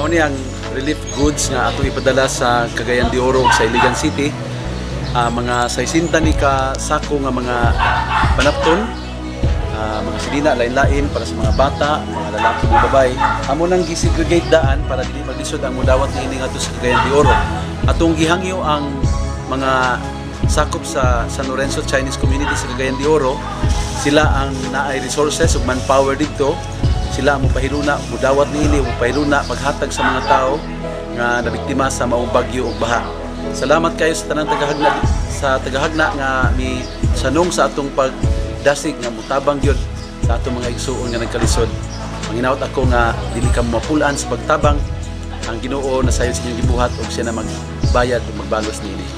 Mao ni ang relief goods nga atong ipadala sa Cagayan de Oro sa Iligan City. Mga 60 ni ka sako nga mga panapton, mga silina lain-lain para sa mga bata, mga lalaki ug babae. Amo nang gisegregate daan para dili maglisod ang mudawat niini ngadto sa Cagayan de Oro. Atong gihangyo ang mga sakop sa San Lorenzo Chinese Community sa Cagayan de Oro. Sila ang naay resources ug manpower dito. Sila mo pahiluna, mudawat niini, mo pahiluna paghatag sa mga tao nga nabiktima sa maong bagyo ug baha. Salamat kayo sa tanang tagahagna nga mi sanong sa atong pagdasig nga mutabang gyud sa atong mga igsuon nga nagkalisod. Manginawat ako nga dili ka mapulaan sa pagtabang. Ang Ginoo na sayo sa inyong gibuhat ug siya na magbayad ug magbalos niini.